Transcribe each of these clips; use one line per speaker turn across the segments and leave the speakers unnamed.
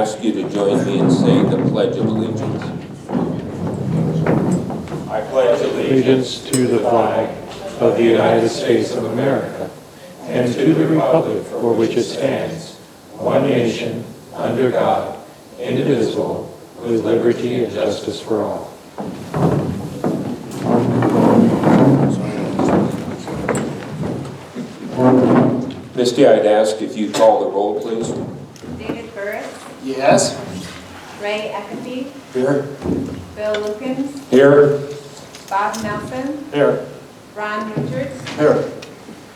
ask you to join me and say the Pledge of Allegiance. I pledge
allegiance to the flag of the United States of America and to the republic for which it stands, one nation, under God, indivisible, with liberty and justice for all.
Misty, I'd ask if you call the roll, please.
David Burris.
Yes.
Ray Eckerty.
Here.
Bill Lukens.
Here.
Bob Nelson.
Here.
Ron Richards.
Here.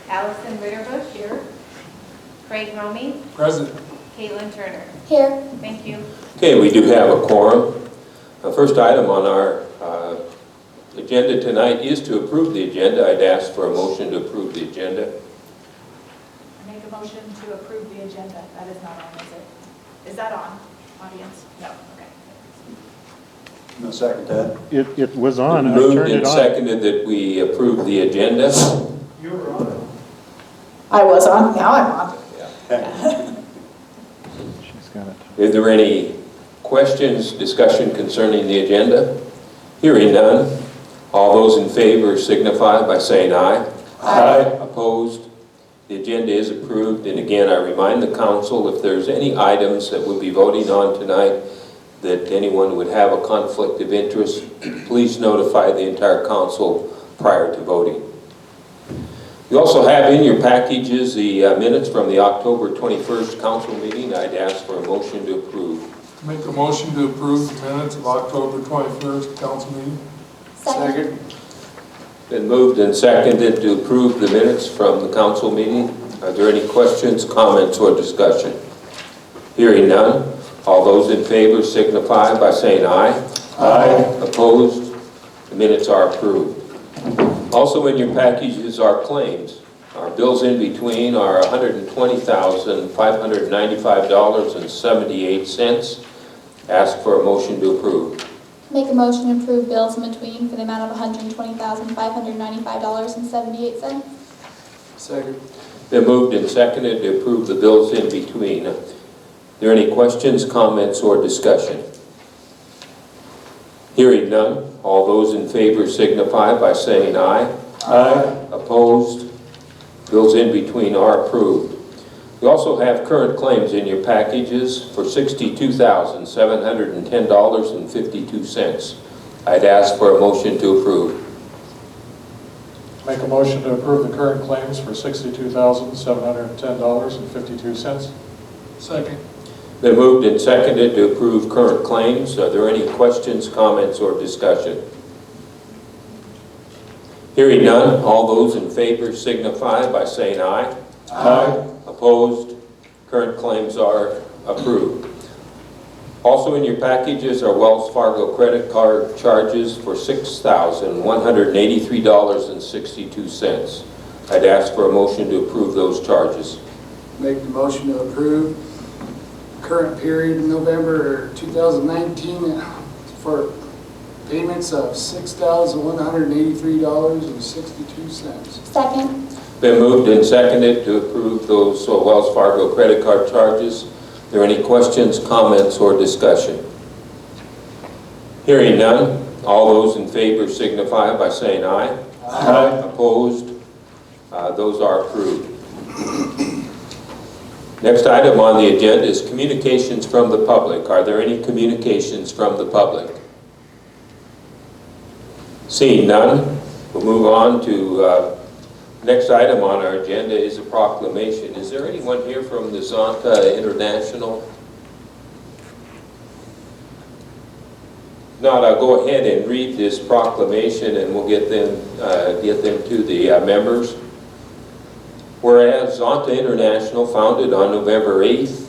Allison Ritterbusch here. Craig Romey.
Present.
Caitlin Turner.
Here.
Thank you.
Okay, we do have a quorum. The first item on our agenda tonight is to approve the agenda. I'd ask for a motion to approve the agenda.
Make a motion to approve the agenda. That is not on, is it? Is that on, audience? No, okay.
No second that.
It was on. I
Moved
turned it
and
on.
seconded that we approve the agenda.
You were on it.
I was on, now I'm on.
She's got it.
Is there any questions, discussion concerning the agenda? Hearing none. All those in favor signify by saying aye.
Aye.
Opposed? The agenda is approved. And again, I remind the council, if there's any items that we'll be voting on tonight that anyone would have a conflict of interest, please notify the entire council prior to voting. You also have in your packages the minutes from the October 21st council meeting. I'd ask for a motion to approve.
Make a motion to approve the minutes of October 21st council meeting.
Second.
Been moved and seconded to approve the minutes from the council meeting. Are there any questions, comments, or discussion? Hearing none. All those in favor signify by saying aye. Aye. Opposed? The minutes are approved. Also in your packages are claims. Our bills in between are $120,595.78. Ask for a motion to approve.
Make a motion to approve bills in between for the amount of $120,595.78.
Second.
Been moved and seconded to approve the bills in between. Are there any questions, comments, or discussion? Hearing none. All those in favor signify by saying aye. Aye. Opposed? Bills in between are approved. We also have current claims in your packages for $62,710.52. I'd ask for a motion to approve.
Make a motion to approve the current claims for $62,710.52.
Second.
Been moved and seconded to approve current claims. Are there any questions, comments, or discussion? Hearing none, all those in favor signify by saying aye. Aye. Opposed? Current claims are approved. Also in your packages are Wells Fargo credit card charges for $6,183.62. I'd ask for a motion to approve those charges.
Make the motion to approve current period in November 2019 for payments of $6,183.62.
Second.
Been moved and seconded to approve those Wells Fargo credit card charges. Are there any questions, comments, or discussion? Hearing none, all those in favor signify by saying aye. Aye. Opposed? Those are approved. Next item on the agenda is communications from the public. Are there any communications from the public? Seeing none, we'll move on to next item on our agenda is a proclamation. Is there anyone here from the Zonta International? If not, I'll go ahead and read this proclamation and we'll get them to the members. Whereas Zonta International, founded on November 8th,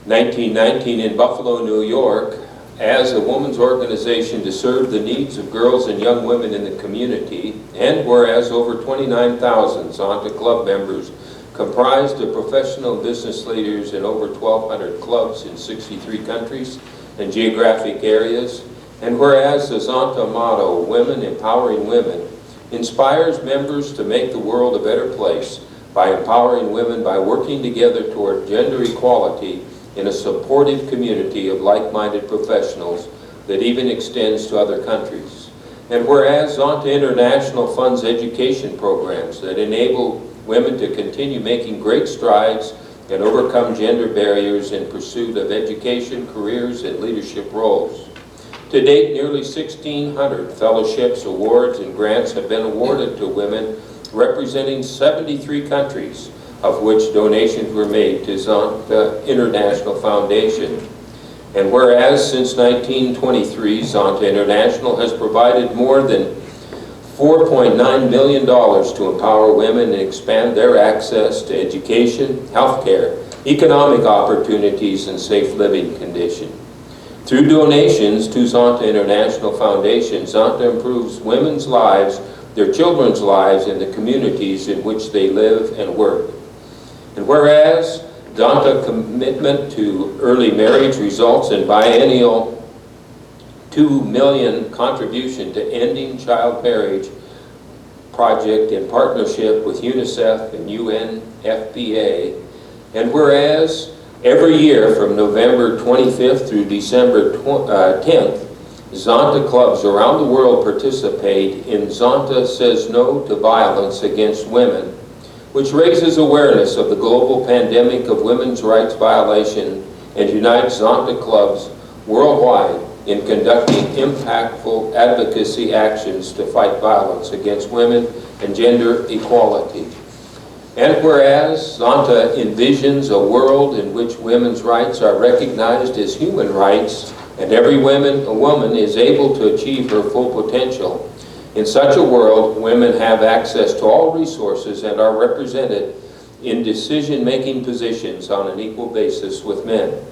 1919 in Buffalo, New York, as a women's organization to serve the needs of girls and young women in the community, and whereas over 29,000 Zonta Club members comprised of professional business leaders in over 1,200 clubs in 63 countries and geographic areas, and whereas the Zonta motto, Women Empowering Women, inspires members to make the world a better place by empowering women by working together toward gender equality in a supportive community of like-minded professionals that even extends to other countries. And whereas Zonta International funds education programs that enable women to continue making great strides and overcome gender barriers in pursuit of education, careers, and leadership roles. To date, nearly 1,600 fellowships, awards, and grants have been awarded to women representing 73 countries, of which donations were made to Zonta International Foundation. And whereas since 1923, Zonta International has provided more than $4.9 million to empower women and expand their access to education, healthcare, economic opportunities, and safe living conditions. Through donations to Zonta International Foundation, Zonta improves women's lives, their children's lives, and the communities in which they live and work. And whereas Zonta commitment to early marriage results in biennial $2 million contribution to ending child marriage project in partnership with UNICEF and UNFPA. And whereas every year from November 25th through December 10th, Zonta clubs around the world participate in Zonta Says No to Violence Against Women, which raises awareness of the global pandemic of women's rights violation and unites Zonta clubs worldwide in conducting impactful advocacy actions to fight violence against women and gender equality. And whereas Zonta envisions a world in which women's rights are recognized as human rights and every woman is able to achieve her full potential, in such a world, women have access to all resources and are represented in decision-making positions on an equal basis with men.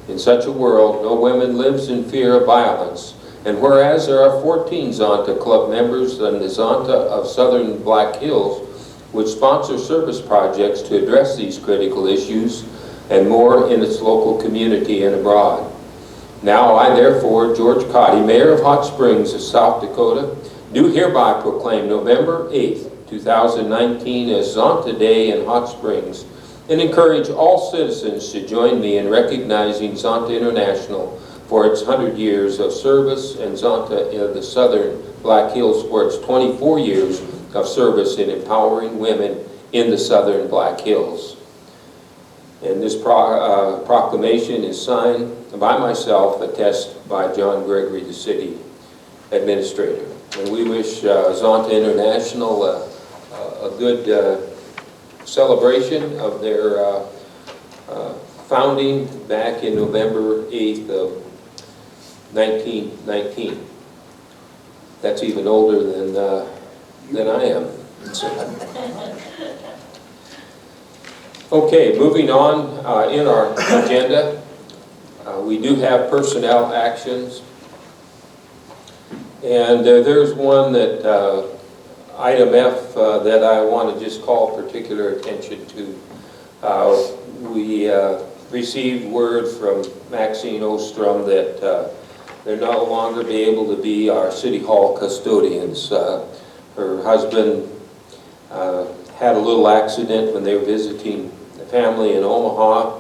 In such a world, no woman lives in fear of violence. And whereas there are 14 Zonta club members in the Zonta of Southern Black Hills, which sponsor service projects to address these critical issues and more in its local community and abroad. Now I, therefore, George Cotty, Mayor of Hot Springs of South Dakota, do hereby proclaim November 8th, 2019 as Zonta Day in Hot Springs and encourage all citizens to join me in recognizing Zonta International for its 100 years of service and Zonta of the Southern Black Hills for its 24 years of service in empowering women in the Southern Black Hills. And this proclamation is signed by myself, attested by John Gregory, the city administrator. And we wish Zonta International a good celebration of their founding back in November 8th of 1919. That's even older than I am. Okay, moving on in our agenda, we do have personnel actions. And there's one that, item F, that I want to just call particular attention to. We received word from Maxine Ostrom that they'll no longer be able to be our City Hall custodians. Her husband had a little accident when they were visiting the family in Omaha,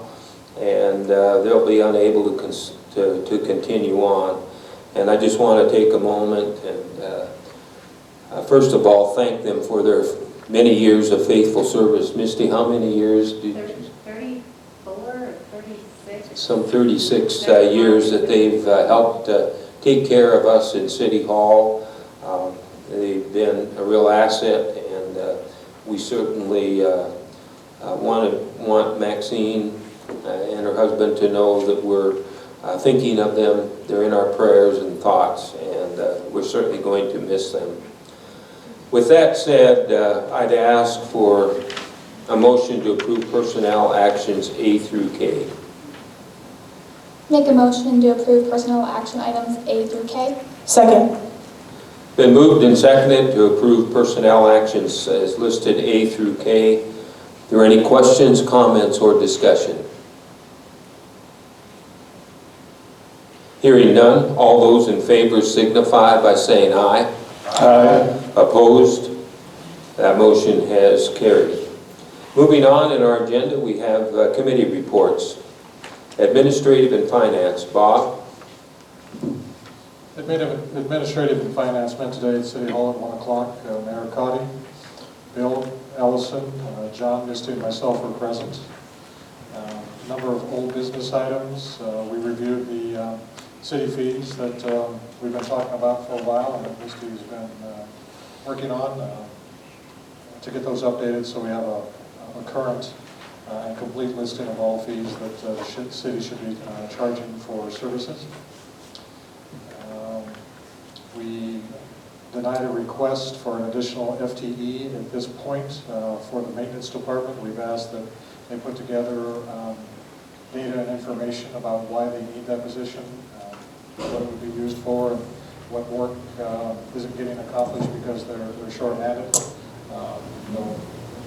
and they'll be unable to continue on. And I just want to take a moment and first of all thank them for their many years of faithful service. Misty, how many years did you?
34 or 36?
Some 36 years that they've helped take care of us in City Hall. They've been a real asset, and we certainly want Maxine and her husband to know that we're thinking of them. They're in our prayers and thoughts, and we're certainly going to miss them. With that said, I'd ask for a motion to approve personnel actions A through K.
Make a motion to approve personnel action items A through K.
Second.
Been moved and seconded to approve personnel actions as listed A through K. Are there any questions, comments, or discussion? Hearing none, all those in favor signify by saying aye.
Aye.
Opposed? That motion has carried. Moving on in our agenda, we have committee reports. Administrative and Finance, Bob.
Administrative and Finance met today at City Hall at 1 o'clock. Mayor Cotty, Bill, Ellison, John, Misty, and myself were present. Number of old business items. We reviewed the city fees that we've been talking about for a while and that Misty's been working on to get those updated so we have a current and complete listing of all fees that the city should be charging for services. We denied a request for an additional FTE at this point for the maintenance department. We've asked that they put together data and information about why they need that position, what it would be used for, and what work isn't getting accomplished because they're short-handed.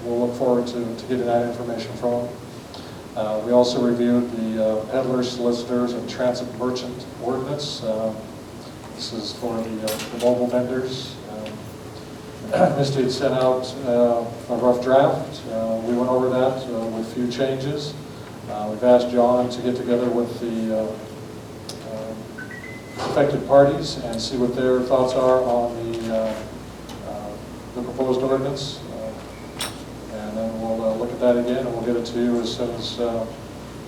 We'll look forward to getting that information from them. We also reviewed the peddlers, solicitors, and transit merchant ordinance. This is for the mobile vendors. Misty had sent out a rough draft. We went over that with a few changes. We've asked John to get together with the affected parties and see what their thoughts are on the proposed ordinance. And then we'll look at that again and we'll get it to you as soon as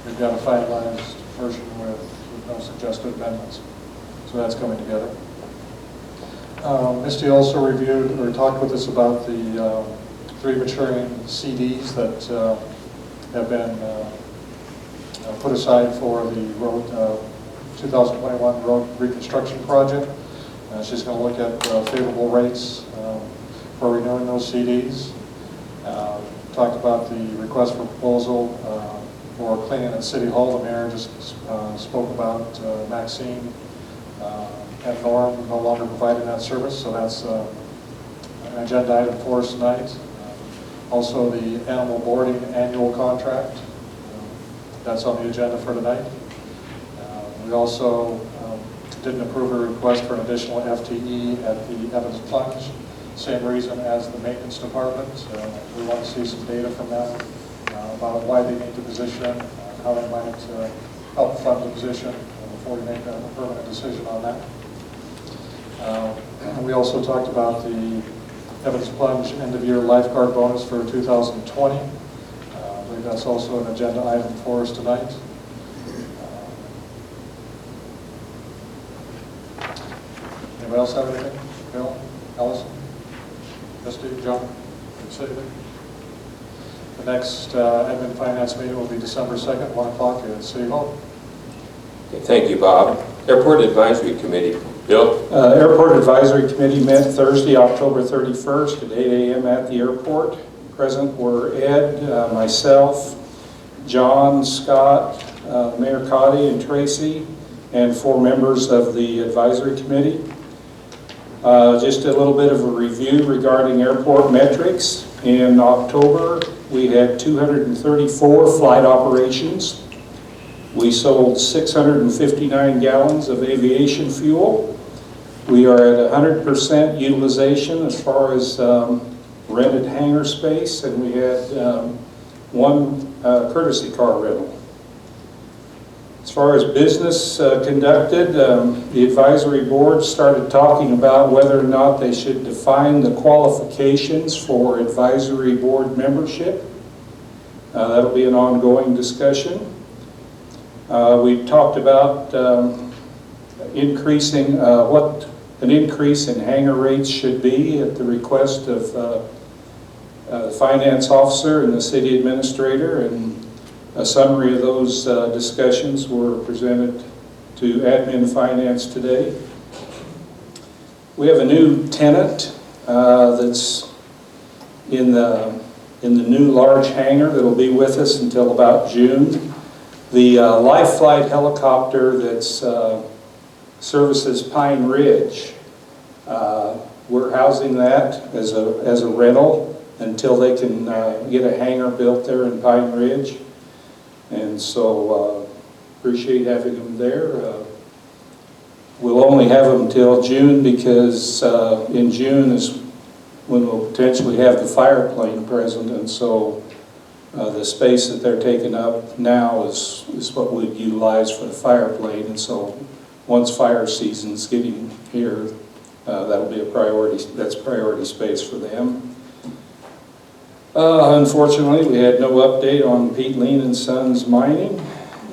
we've got a finalized version with no suggested amendments. So that's coming together. Misty also reviewed or talked with us about the 3 maturing CDs that have been put aside for the road 2021 road reconstruction project. She's going to look at favorable rates for renewing those CDs. Talked about the request for proposal for cleaning at City Hall. The mayor just spoke about Maxine and Norm no longer providing that service, so that's an agenda item for us tonight. Also, the animal boarding annual contract, that's on the agenda for tonight. We also didn't approve a request for an additional FTE at the Evans Plunge. Same reason as the maintenance department. We want to see some data from them about why they need the position, how they might help fund the position before we make a permanent decision on that. We also talked about the Evans Plunge end-of-year lifeguard bonus for 2020. I believe that's also an agenda item for us tonight. Anybody else have anything? Bill? Allison? Misty? John? Civic? The next admin finance meeting will be December 2nd, 1 o'clock at City Hall.
Okay, thank you, Bob. Airport Advisory Committee, Bill.
Airport Advisory Committee met Thursday, October 31st at 8 a.m. at the airport. Present were Ed, myself, John, Scott, Mayor Cotty, and Tracy, and 4 members of the advisory committee. Just a little bit of a review regarding airport metrics. In October, we had 234 flight operations. We sold 659 gallons of aviation fuel. We are at 100% utilization as far as rented hangar space, and we had 1 courtesy car rental. As far as business conducted, the advisory board started talking about whether or not they should define the qualifications for advisory board membership. That'll be an ongoing discussion. We talked about increasing what an increase in hangar rates should be at the request of the finance officer and the city administrator, and a summary of those discussions were presented to admin finance today. We have a new tenant that's in the new large hangar that'll be with us until about June. The Life Flight helicopter that's services Pine Ridge. We're housing that as a rental until they can get a hangar built there in Pine Ridge. And so appreciate having them there. We'll only have them until June because in June is when we'll potentially have the fire plane present, and so The space that they're taking up now is what we'd utilize for the fire plate, and so once fire season's getting here, that'll be a priority. That's priority space for them. Unfortunately, we had no update on Pete Lean and Sons Mining,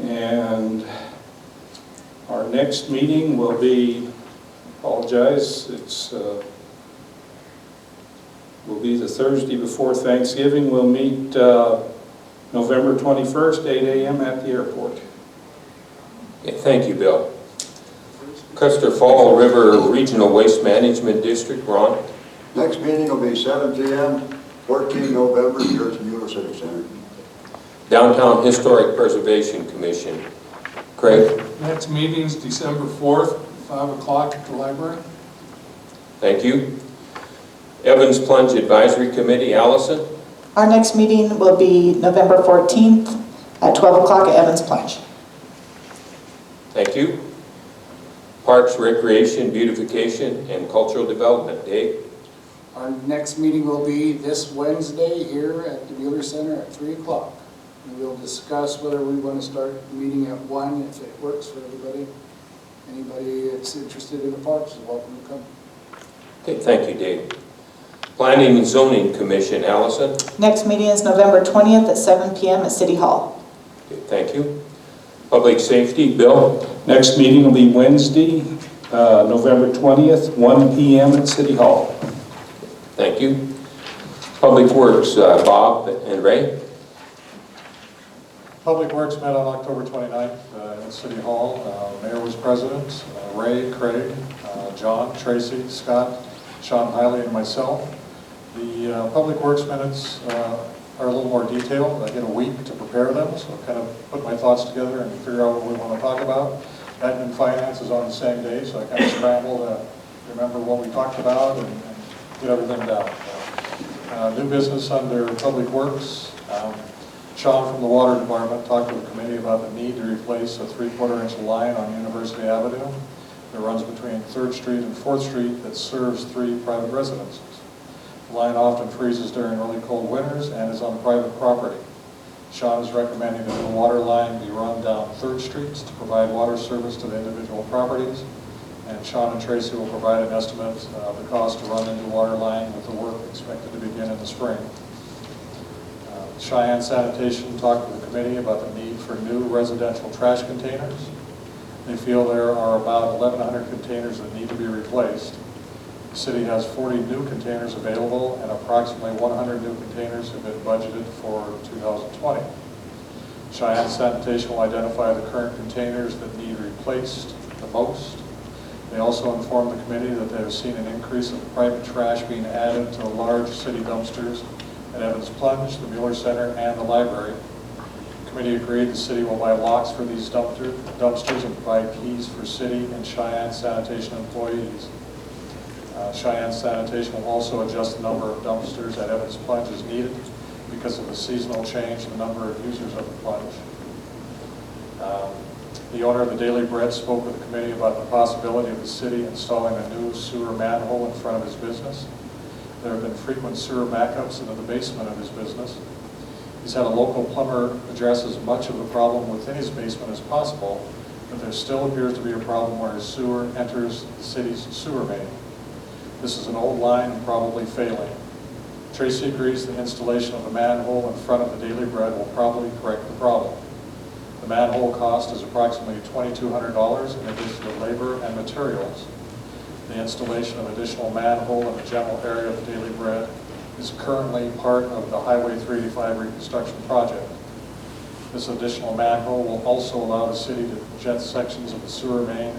and our next meeting will be, apologize, will be the Thursday before Thanksgiving. We'll meet November 21st, 8 a.m. at the airport.
Okay, thank you, Bill. Custer Fall River Regional Waste Management District, Ron?
Next meeting will be 7 p.m., 14 November, here at the Mueller Civic Center.
Downtown Historic Preservation Commission, Craig?
Next meeting's December 4th, 5 o'clock at the library.
Thank you. Evans Plunge Advisory Committee, Allison?
Our next meeting will be November 14th at 12 o'clock at Evans Plunge.
Thank you. Parks, Recreation, Beautification, and Cultural Development, Dave?
Our next meeting will be this Wednesday here at the Mueller Center at 3 o'clock. And we'll discuss whether we want to start meeting at 1 if it works for everybody. Anybody that's interested in the parks is welcome to come.
Okay, thank you, Dave. Planning and Zoning Commission, Allison?
Next meeting is November 20th at 7 p.m. at City Hall.
Okay, thank you. Public Safety, Bill?
Next meeting will be Wednesday, November 20th, 1 p.m. at City Hall.
Thank you. Public Works, Bob and Ray?
Public Works met on October 29th at City Hall. Mayor was president, Ray, Craig, John, Tracy, Scott, Sean Hiley, and myself. The Public Works minutes are a little more detailed. I get a week to prepare them, so I kind of put my thoughts together and figure out what we want to talk about. Admin and Finance is on the same day, so I kind of scrambled to remember what we talked about and get everything down. New business under Public Works. Sean from the Water Department talked to the committee about the need to replace a 3/4-inch line on University Avenue that runs between 3rd Street and 4th Street that serves 3 private residences. The line often freezes during really cold winters and is on private property. Sean is recommending that the water line be run down 3rd Street to provide water service to the individual properties. And Sean and Tracy will provide an estimate of the cost to run the new water line with the work expected to begin in the spring. Cheyenne Sanitation talked to the committee about the need for new residential trash containers. They feel there are about 1,100 containers that need to be replaced. The city has 40 new containers available, and approximately 100 new containers have been budgeted for 2020. Cheyenne Sanitation will identify the current containers that need replaced the most. They also informed the committee that they have seen an increase of private trash being added to the large city dumpsters at Evans Plunge, the Mueller Center, and the library. The committee agreed the city will buy locks for these dumpsters and provide keys for city and Cheyenne Sanitation employees. Cheyenne Sanitation will also adjust the number of dumpsters at Evans Plunge as needed because of the seasonal change in the number of users of the plunge. The owner of the Daily Bread spoke with the committee about the possibility of the city installing a new sewer manhole in front of his business. There have been frequent sewer backups into the basement of his business. He's had a local plumber address as much of the problem within his basement as possible, but there still appears to be a problem where his sewer enters the city's sewer main. This is an old line probably failing. Tracy agrees the installation of the manhole in front of the Daily Bread will probably correct the problem. The manhole cost is approximately $2,200 in addition to labor and materials. The installation of additional manhole in the general area of the Daily Bread is currently part of the Highway 385 reconstruction project. This additional manhole will also allow the city to jet sections of the sewer main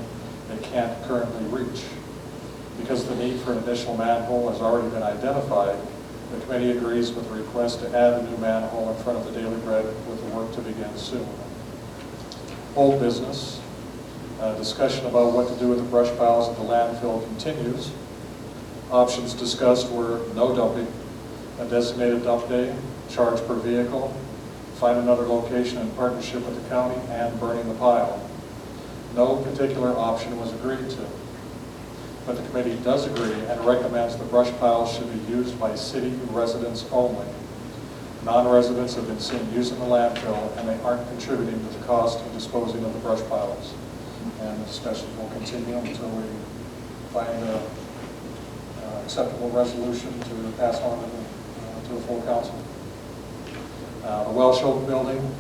they can't currently reach. Because the need for an additional manhole has already been identified, the committee agrees with the request to add a new manhole in front of the Daily Bread with the work to begin soon. Old business. Discussion about what to do with the brush piles at the landfill continues. Options discussed were no dumping, a designated dump day, charge per vehicle, find another location in partnership with the county, and burning the pile. No particular option was agreed to, but the committee does agree and recommends the brush pile should be used by city residents only. Non-residents have been seen using the landfill, and they aren't contributing to the cost of disposing of the brush piles. And the discussion will continue until we find an acceptable resolution to pass on to the full council. The well show building,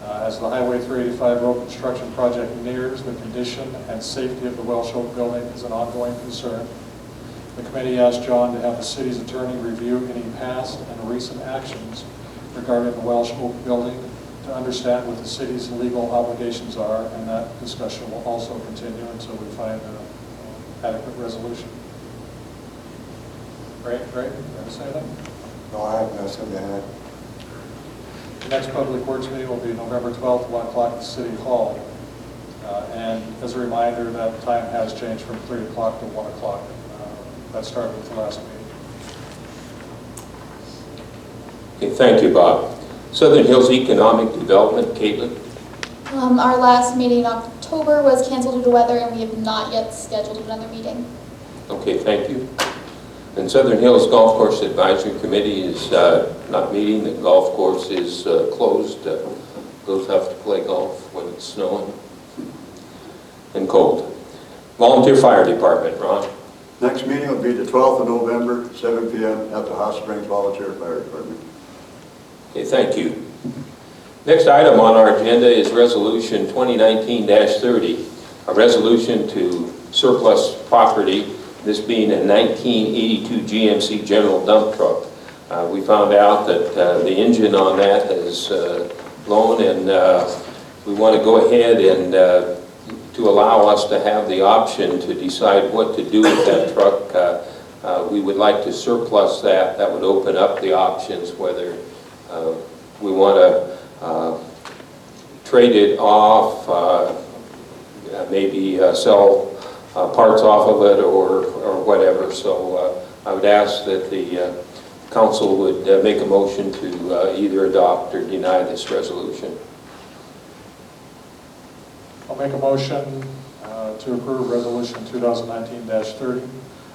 as the Highway 385 road construction project nears, the condition and safety of the well show building is an ongoing concern. The committee asked John to have the city's attorney review any past and recent actions regarding the Welsh Oak building to understand what the city's legal obligations are, and that discussion will also continue until we find an adequate resolution. Great, you want to say anything?
No, I have nothing to add.
The next Public Works meeting will be November 12th, 1 o'clock at City Hall. And as a reminder, that time has changed from 3 o'clock to 1 o'clock. That started with the last meeting.
Okay, thank you, Bob. Southern Hills Economic Development, Caitlin.
Our last meeting in October was canceled due to weather, and we have not yet scheduled another meeting.
Okay, thank you. And Southern Hills Golf Course Advisory Committee is not meeting. The golf course is closed. Those have to play golf when it's snowing and cold. Volunteer Fire Department, Ron.
Next meeting will be the 12th of November, 7 p.m. at the Hot Springs Volunteer Fire Department.
Okay, thank you. Next item on our agenda is Resolution 2019-30, a resolution to surplus property, this being a 1982 GMC General Dump Truck. We found out that the engine on that is blown, and we want to go ahead and to allow us to have the option to decide what to do with that truck. We would like to surplus that. That would open up the options whether we want to trade it off, maybe sell parts off of it or whatever. So I would ask that the council would make a motion to either adopt or deny this resolution.
I'll make a motion to approve Resolution 2019-30,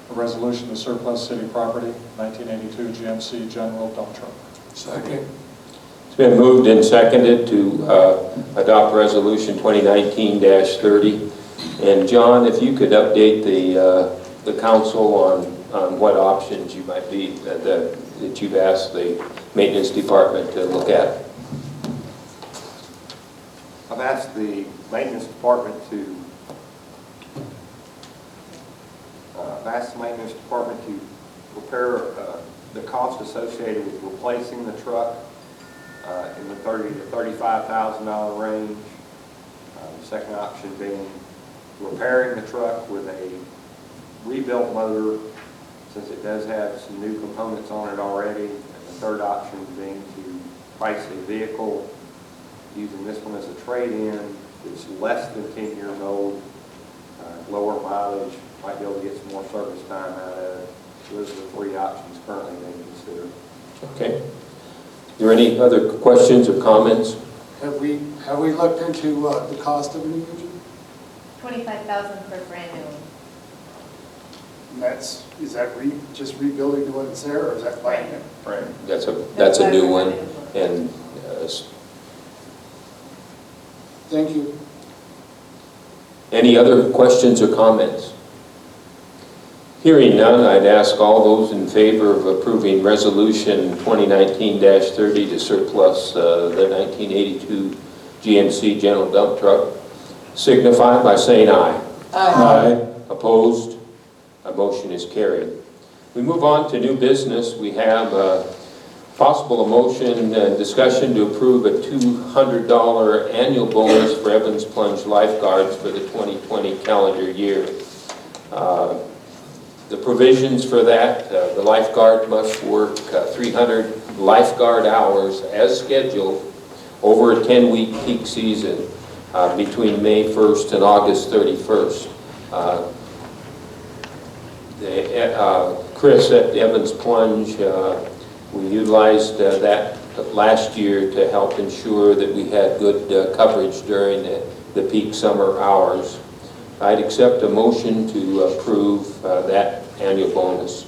a resolution to surplus city property, 1982 GMC General Dump Truck.
Second.
It's been moved and seconded to adopt Resolution 2019-30. And John, if you could update the council on what options you might be that you've asked the maintenance department to look at.
I've asked the maintenance department to prepare the cost associated with replacing the truck in the $30,000 to $35,000 range. The second option being repairing the truck with a rebuilt motor, since it does have some new components on it already. And the third option being to price a vehicle using this one as a trade-in. It's less than 10 years old, lower mileage, might be able to get some more service time out of it. So those are the three options currently being considered.
Okay. Are there any other questions or comments?
Have we looked into the cost of a new engine?
$25,000 for brand new.
And is that just rebuilding the one that's there, or is that buying it?
Right. That's a new one, and
thank you.
any other questions or comments? Hearing none, I'd ask all those in favor of approving Resolution 2019-30 to surplus the 1982 GMC General Dump Truck signify by saying aye.
Aye.
Opposed? A motion is carried. We move on to new business. We have possible motion and discussion to approve a $200 annual bonus for Evans Plunge lifeguards for the 2020 calendar year. The provisions for that, the lifeguard must work 300 lifeguard hours as scheduled over a 10-week peak season between May 1st and August 31st. Chris at Evans Plunge, we utilized that last year to help ensure that we had good coverage during the peak summer hours. I'd accept a motion to approve that annual bonus.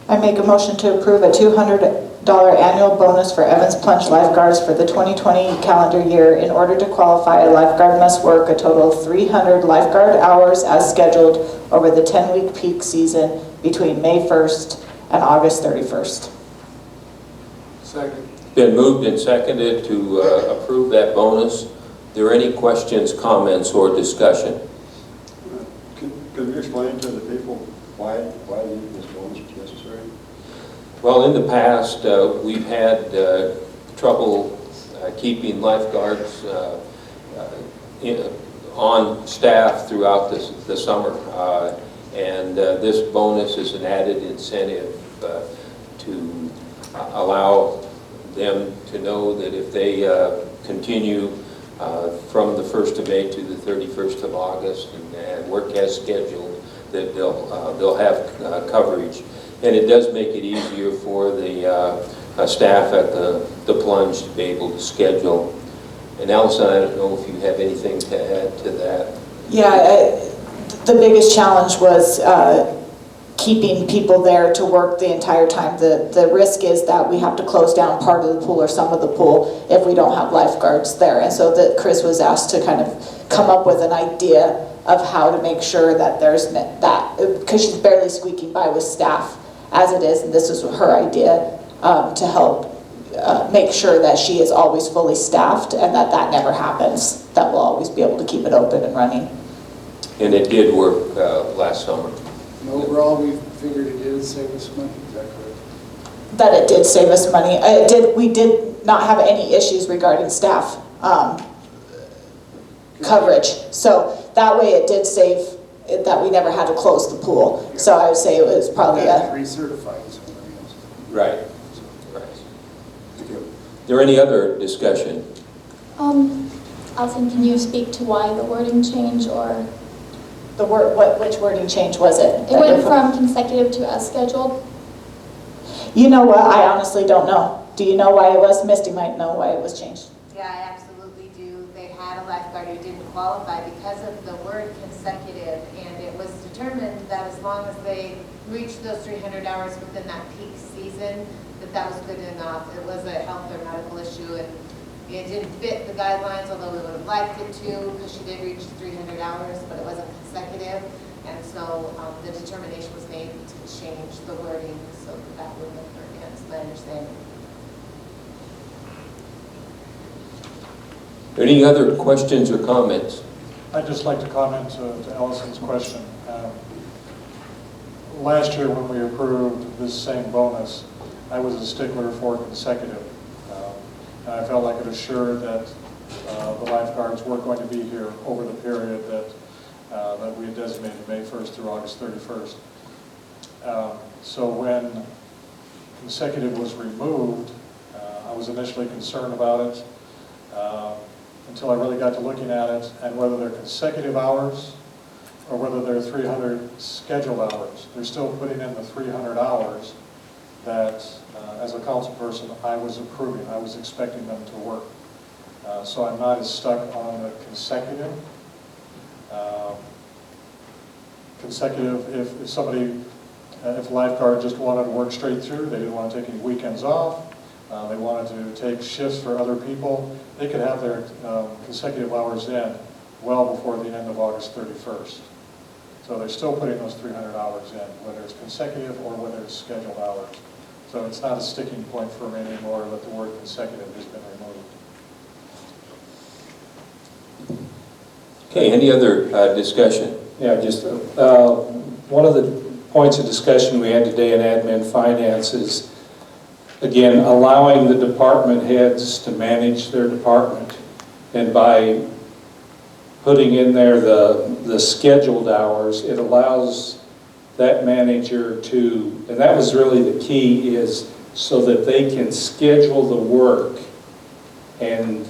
I make a motion to approve a $200 annual bonus for Evans Plunge lifeguards for the 2020 calendar year. In order to qualify, a lifeguard must work a total of 300 lifeguard hours as scheduled over the 10-week peak season between May 1st and August 31st.
Second.
Been moved and seconded to approve that bonus. Are there any questions, comments, or discussion?
Could you explain to the people why this bonus is necessary?
Well, in the past, we've had trouble keeping lifeguards on staff throughout the summer. And this bonus is an added incentive to allow them to know that if they continue from the 1st of May to the 31st of August and work as scheduled, that they'll have coverage. And it does make it easier for the staff at the plunge to be able to schedule. And Allison, I don't know if you have anything to add to that.
Yeah, the biggest challenge was keeping people there to work the entire time. The risk is that we have to close down part of the pool or some of the pool if we don't have lifeguards there. And so that Chris was asked to kind of come up with an idea of how to make sure that there's that, because she's barely squeaking by with staff as it is, and this is her idea to help make sure that she is always fully staffed and that never happens, that we'll always be able to keep it open and running.
And it did work last summer.
And overall, we figured it did save us money, is that correct?
That it did save us money. We did not have any issues regarding staff coverage. So that way it did save that we never had to close the pool. Yeah. So I would say it was probably
recertifying somebody else.
Right. Right. Thank you. Is there any other discussion?
Alison, can you speak to why the wording change, or
the word? Which wording change was it?
It went from consecutive to as scheduled.
You know what? I honestly don't know. Do you know why it was? Misty might know why it was changed.
Yeah, I absolutely do. They had a lifeguard who didn't qualify because of the word consecutive, and it was determined that as long as they reached those 300 hours within that peak season, that was good enough. It was a health or medical issue, and it didn't fit the guidelines, although we would have liked it to, because she did reach 300 hours, but it wasn't consecutive. And so the determination was made to change the wording so that would look against my understanding.
Any other questions or comments?
I'd just like to comment to Allison's question. Last year when we approved this same bonus, I was a stickler for consecutive. And I felt like it assured that the lifeguards were going to be here over the period that we had designated, May 1st through August 31st. So when consecutive was removed, I was initially concerned about it until I really got to looking at it and whether they're consecutive hours or whether they're 300 scheduled hours. They're still putting in the 300 hours that, as a council person, I was approving. I was expecting them to work. So I'm not as stuck on the consecutive. Consecutive, if somebody, if a lifeguard just wanted to work straight through, they didn't want to take any weekends off, they wanted to take shifts for other people, they could have their consecutive hours in well before the end of August 31st. So they're still putting those 300 hours in, whether it's consecutive or whether it's scheduled hours. So it's not a sticking point for me anymore that the word consecutive has been removed.
Okay, any other discussion?
Yeah, just one of the points of discussion we had today in admin finance is, again, allowing the department heads to manage their department. And by putting in there the scheduled hours, it allows that manager to, and that was really the key, is so that they can schedule the work and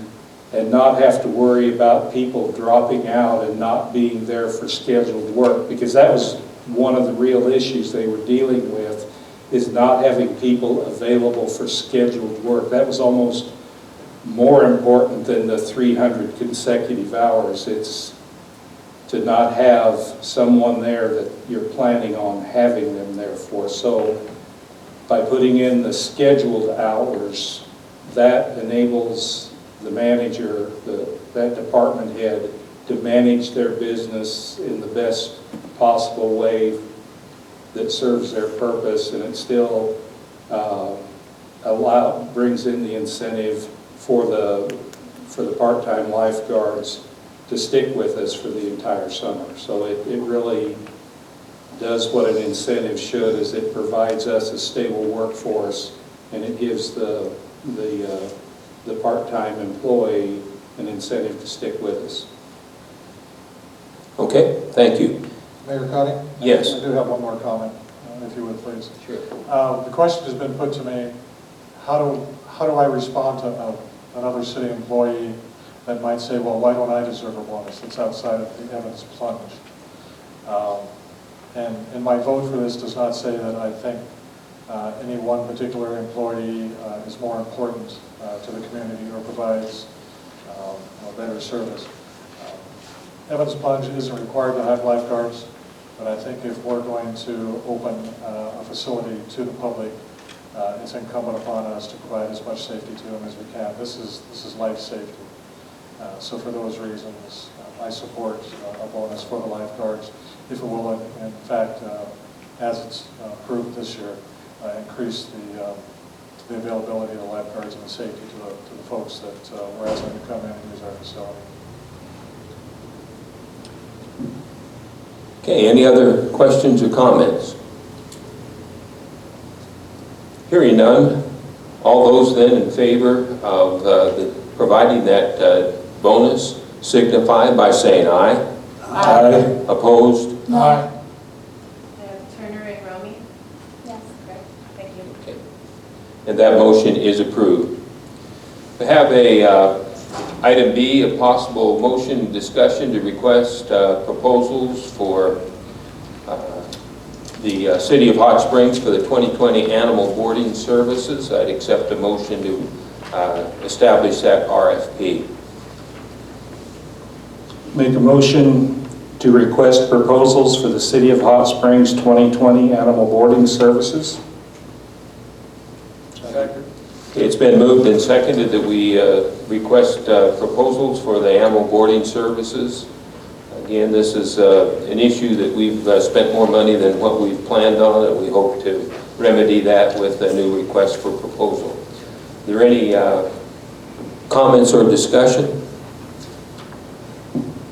not have to worry about people dropping out and not being there for scheduled work, because that was one of the real issues they were dealing with, is not having people available for scheduled work. That was almost more important than the 300 consecutive hours. It's to not have someone there that you're planning on having them there for. So by putting in the scheduled hours, that enables the manager, that department head, to manage their business in the best possible way that serves their purpose, and it still brings in the incentive for the part-time lifeguards to stick with us for the entire summer. So it really does what an incentive should, is it provides us a stable workforce, and it gives the part-time employee an incentive to stick with us.
Okay, thank you.
Mayor Cotty?
Yes.
I do have one more comment, if you would please.
Sure.
The question has been put to me, how do I respond to another city employee that might say, well, why don't I deserve a bonus? It's outside of the Evans plunge. And my vote for this does not say that I think any one particular employee is more important to the community or provides better service. Evans Plunge isn't required to have lifeguards, but I think if we're going to open a facility to the public, it's incumbent upon us to provide as much safety to them as we can. This is life safety. So for those reasons, I support a bonus for the lifeguards, if it will, in fact, as it's proved this year, increase the availability of the lifeguards and the safety to the folks that we're asking to come in and use our facility.
Okay, any other questions or comments? Hearing none, all those then in favor of providing that bonus signify by saying aye.
Aye.
Opposed?
Aye.
Turner and Romy?
Yes.
Okay, thank you.
Okay. And that motion is approved. We have item B, a possible motion discussion to request proposals for the City of Hot Springs for the 2020 animal boarding services. I'd accept a motion to establish that RFP.
Make a motion to request proposals for the City of Hot Springs 2020 animal boarding services.
It's been moved and seconded that we request proposals for the animal boarding services. Again, this is an issue that we've spent more money than what we've planned on, and we hope to remedy that with a new request for proposal. Are there any comments or discussion?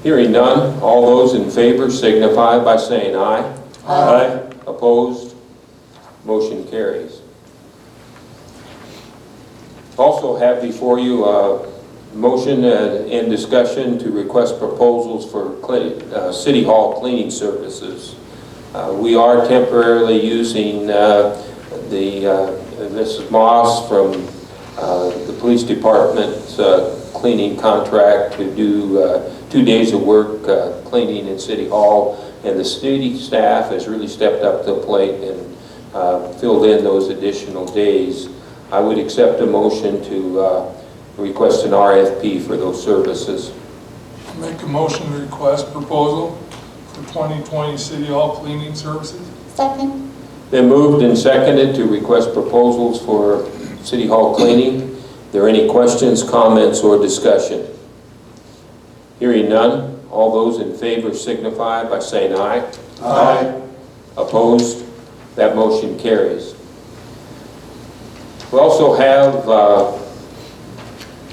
Hearing none, all those in favor signify by saying aye. Aye. Opposed? Motion carries. Also have before you a motion and discussion to request proposals for City Hall cleaning services. We are temporarily using Mrs. Moss from the police department's cleaning contract to do 2 days of work cleaning in City Hall, and the city staff has really stepped up to the plate and filled in those additional days. I would accept a motion to request an RFP for those services.
Make a motion to request proposal for 2020 City Hall cleaning services.
Second.
Then moved and seconded to request proposals for City Hall cleaning. Are there any questions, comments, or discussion? Hearing none, all those in favor signify by saying aye. Aye. Opposed? That motion carries. We also have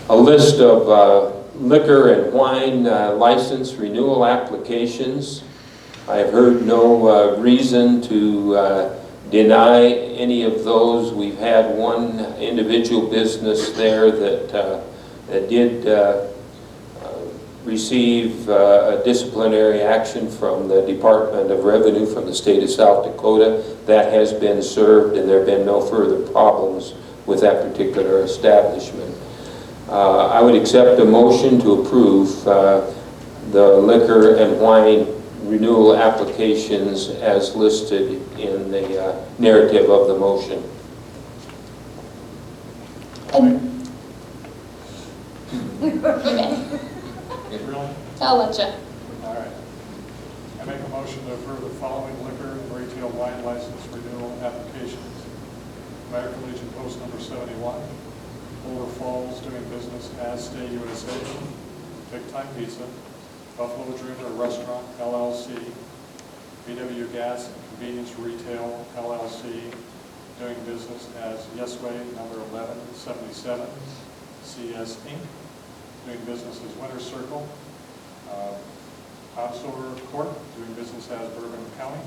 a list of liquor and wine license renewal applications. I have heard no reason to deny any of those. We've had one individual business there that did receive a disciplinary action from the Department of Revenue from the state of South Dakota. That has been served, and there have been no further problems with that particular establishment. I would accept a motion to approve the liquor and wine renewal applications as listed in the narrative of the motion.
Really?
I'll let you.
All right. I make a motion to approve the following liquor and retail wine license renewal applications. American Legion Post number 71, Boulder Falls doing business as Stay USA, Big Time Pizza, Buffalo Dreamer Restaurant LLC, BW Gas and Convenience Retail LLC, doing business as Yesway number 1177, CS Inc., doing business as Winter Circle, Obsoler Court, doing business as Bourbon County,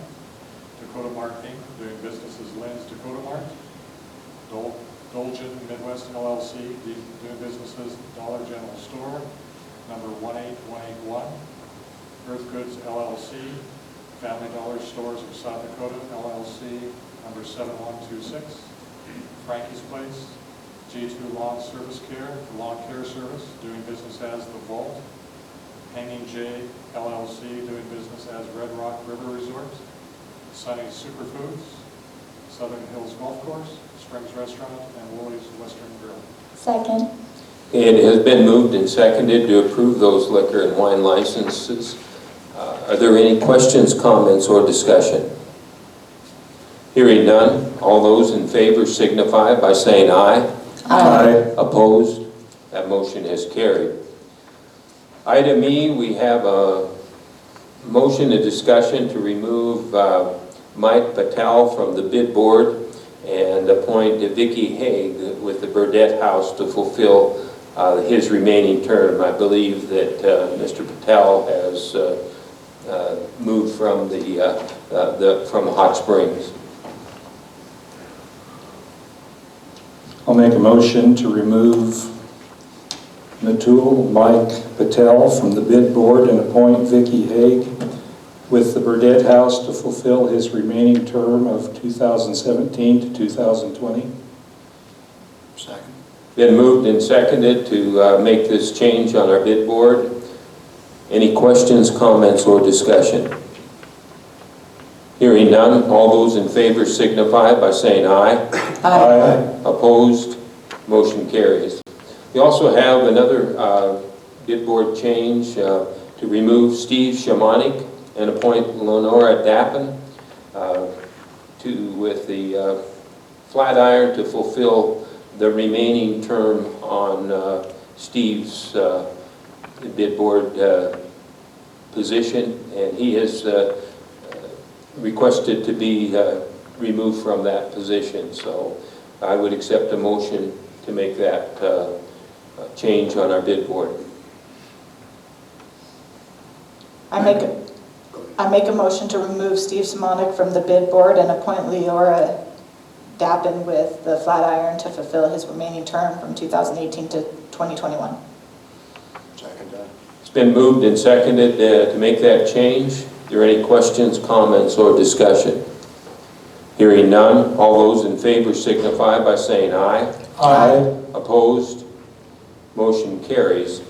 Dakota Mart Inc., doing business as Lynn's Dakota Mart, Dolgen Midwest LLC, doing business as Dollar General Store, number 18181, Earth Goods LLC, Family Dollar Stores of South Dakota LLC, number 7126, Frankie's Place, G2 Lawn Service Care, Lawn Care Service, doing business as The Vault, Hanging J LLC, doing business as Red Rock River Resort, Sunny Superfoods, Southern Hills Golf Course, Springs Restaurant, and Woolies Western Grill.
Second.
It has been moved and seconded to approve those liquor and wine licenses. Are there any questions, comments, or discussion? Hearing none, all those in favor signify by saying aye.
Aye.
Opposed? That motion is carried. Item E, we have a motion and discussion to remove Mike Patel from the bid board and appoint Vicki Haig with the Burdett House to fulfill his remaining term. I believe that Mr. Patel has moved from from Hot Springs.
I'll make a motion to remove Matul Mike Patel from the bid board and appoint Vicki Haig with the Burdett House to fulfill his remaining term of 2017 to 2020.
Second.
Been moved and seconded to make this change on our bid board. Any questions, comments, or discussion? Hearing none, all those in favor signify by saying aye.
Aye.
Opposed? Motion carries. We also have another bid board change to remove Steve Shamanik and appoint Lenora Dappin with the Flatiron to fulfill the remaining term on Steve's bid board position, and he has requested to be removed from that position. So I would accept a motion to make that change on our bid board.
I make a motion to remove Steve Simonik from the bid board and appoint Leora Dappin with the Flatiron to fulfill his remaining term from 2018 to 2021.
Second that.
It's been moved and seconded to make that change. Are there any questions, comments, or discussion? Hearing none, all those in favor signify by saying aye.
Aye.
Opposed? Motion carries.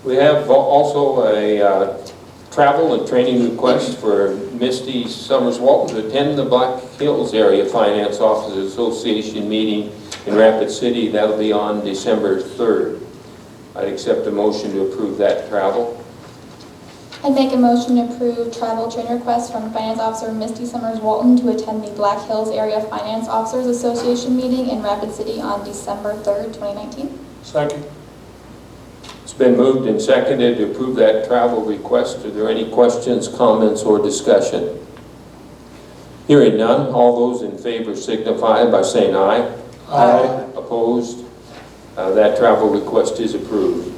We have also a travel and training request for Misty Summers Walton to attend the Black Hills Area Finance Officers Association meeting in Rapid City. That'll be on December 3rd. I'd accept a motion to approve that travel.
I'd make a motion to approve travel train request from Finance Officer Misty Summers Walton to attend the Black Hills Area Finance Officers Association meeting in Rapid City on December 3rd, 2019.
Second.
It's been moved and seconded to approve that travel request. Are there any questions, comments, or discussion? Hearing none, all those in favor signify by saying aye.
Aye.
Opposed? That travel request is approved.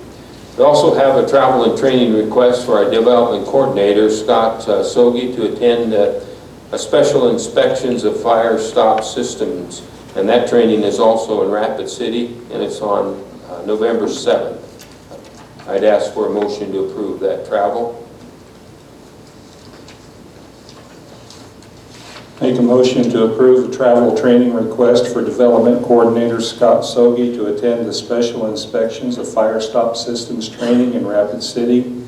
We also have a travel and training request for our development coordinator, Scott Sogi, to attend a special inspections of fire stop systems. And that training is also in Rapid City, and it's on November 7th. I'd ask for a motion to approve that travel.
Make a motion to approve a travel training request for Development Coordinator Scott Sogi to attend the Special Inspections of Fire Stop Systems training in Rapid City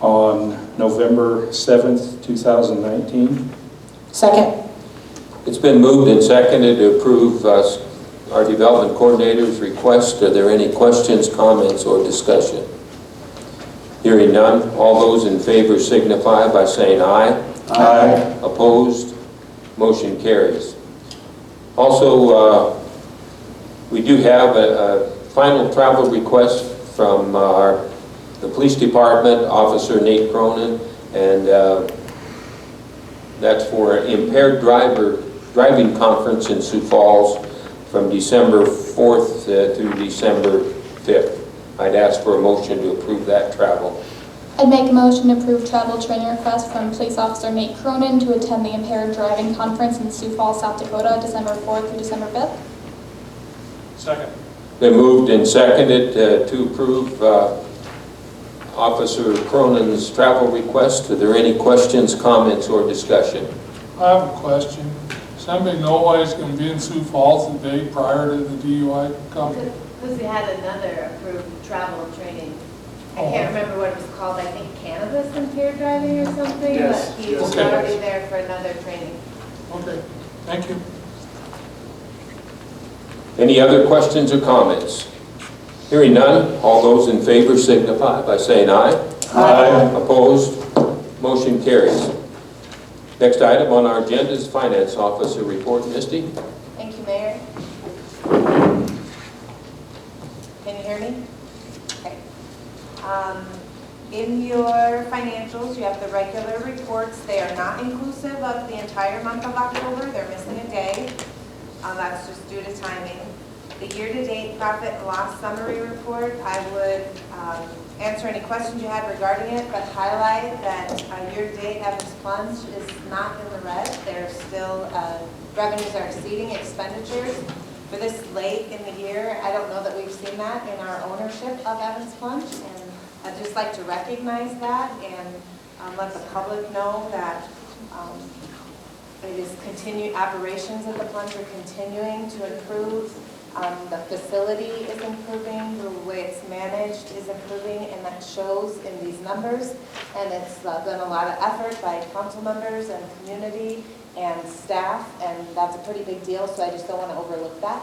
on November 7th, 2019.
Second.
It's been moved and seconded to approve our Development Coordinator's request. Are there any questions, comments, or discussion? Hearing none, all those in favor signify by saying aye.
Aye.
Opposed? Motion carries. Also, we do have a final travel request from the police department, Officer Nate Cronin, and that's for impaired driving conference in Sioux Falls from December 4th through December 5th. I'd ask for a motion to approve that travel.
I'd make a motion to approve travel training request from Police Officer Nate Cronin to attend the Impaired Driving Conference in Sioux Falls, South Dakota, December 4th through December 5th.
Second.
Been moved and seconded to approve Officer Cronin's travel request. Are there any questions, comments, or discussion?
I have a question. Does anybody know why he's going to be in Sioux Falls the day prior to the DUI company?
Because we had another approved travel training. I can't remember what it was called. I think cannabis impaired driving or something.
Yes.
But he was
Okay.
already there for another training.
Okay, thank you.
Any other questions or comments? Hearing none, all those in favor signify by saying aye.
Aye.
Opposed? Motion carries. Next item on our agenda is Finance Officer Report. Misty?
Thank you, Mayor. Can you hear me? Okay. In your financials, you have the regular reports. They are not inclusive of the entire month of October. They're missing a day. That's just due to timing. The year-to-date profit and loss summary report, I would answer any questions you had regarding it, but highlight that year-to-date Evans Plunge is not in the red. They're still, revenues are exceeding expenditures. For this late in the year, I don't know that we've seen that in our ownership of Evans Plunge, and I'd just like to recognize that and let the public know that it is continued, operations of the plunge are continuing to improve. The facility is improving, the way it's managed is improving, and that shows in these numbers. And it's been a lot of effort by council members and community and staff, and that's a pretty big deal, so I just don't want to overlook that.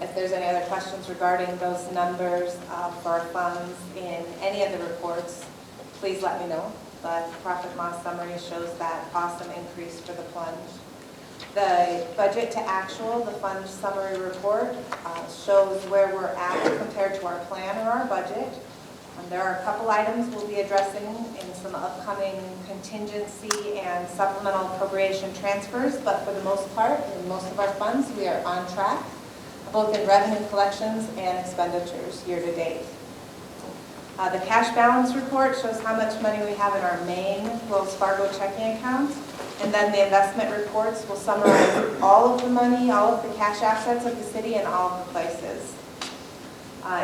If there's any other questions regarding those numbers for our funds in any of the reports, please let me know. But the profit and loss summary shows that awesome increase for the plunge. The budget to actual, the fund summary report, shows where we're at compared to our plan or our budget. There are a couple items we'll be addressing in some upcoming contingency and supplemental appropriation transfers, but for the most part, in most of our funds, we are on track, both in revenue collections and expenditures year to date. The cash balance report shows how much money we have in our main Wells Fargo checking account. And then the investment reports will summarize all of the money, all of the cash assets of the city in all of the places.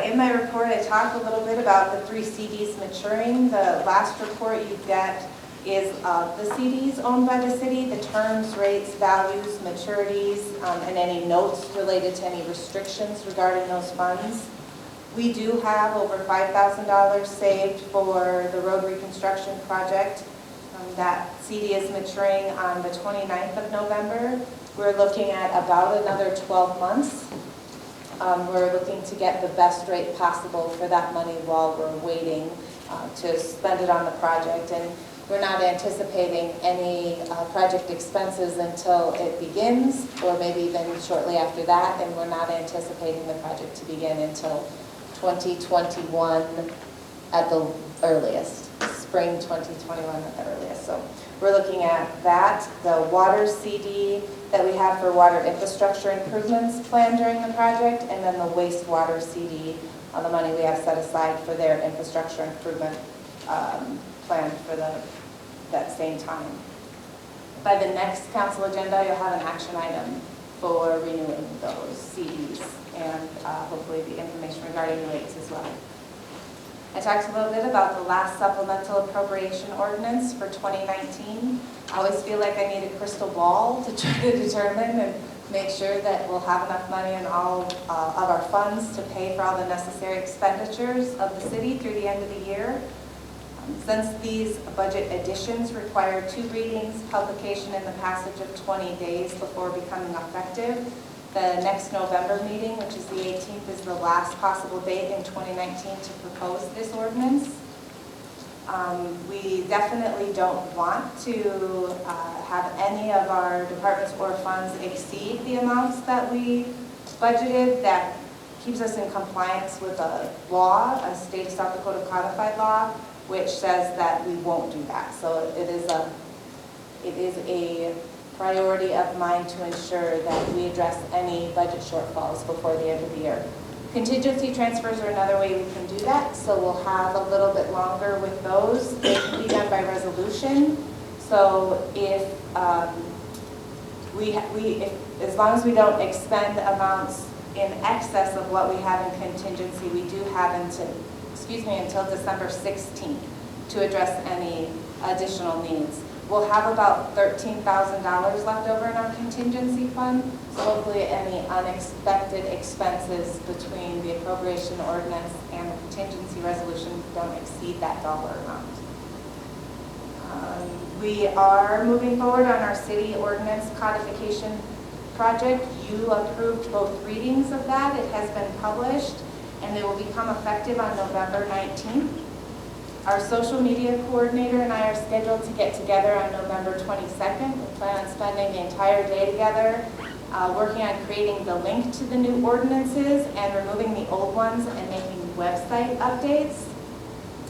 In my report, I talked a little bit about the 3 CDs maturing. The last report you get is the CDs owned by the city, the terms, rates, values, maturities, and any notes related to any restrictions regarding those funds. We do have over $5,000 saved for the road reconstruction project. That CD is maturing on the 29th of November. We're looking at about another 12 months. We're looking to get the best rate possible for that money while we're waiting to spend it on the project. And we're not anticipating any project expenses until it begins, or maybe even shortly after that. And we're not anticipating the project to begin until 2021 at the earliest. Spring 2021 at the earliest. So we're looking at that, the water CD that we have for water infrastructure improvements planned during the project, and then the wastewater CD on the money we have set aside for their infrastructure improvement plan for that same time. By the next council agenda, you'll have an action item for renewing those CDs and hopefully the information regarding the rates as well. I talked a little bit about the last supplemental appropriation ordinance for 2019. I always feel like I need a crystal ball to try to determine and make sure that we'll have enough money in all of our funds to pay for all the necessary expenditures of the city through the end of the year. Since these budget additions require 2 readings, publication, and the passage of 20 days before becoming effective, the next November meeting, which is the 18th, is the last possible date in 2019 to propose this ordinance.
We definitely don't want to have any of our departments or funds exceed the amounts that we budgeted. That keeps us in compliance with a law, a state of South Dakota codified law, which says that we won't do that. So it is a priority of mine to ensure that we address any budget shortfalls before the end of the year. Contingency transfers are another way we can do that, so we'll have a little bit longer with those. They can be done by resolution. So if as long as we don't expend amounts in excess of what we have in contingency, we do have until December 16th to address any additional needs. We'll have about $13,000 left over in our contingency fund, so hopefully any unexpected expenses between the appropriation ordinance and the contingency resolution don't exceed that dollar amount. We are moving forward on our city ordinance codification project. You approved both readings of that. It has been published, and they will become effective on November 19th. Our social media coordinator and I are scheduled to get together on November 22nd. We plan on spending the entire day together, working on creating the link to the new ordinances and removing the old ones and making website updates.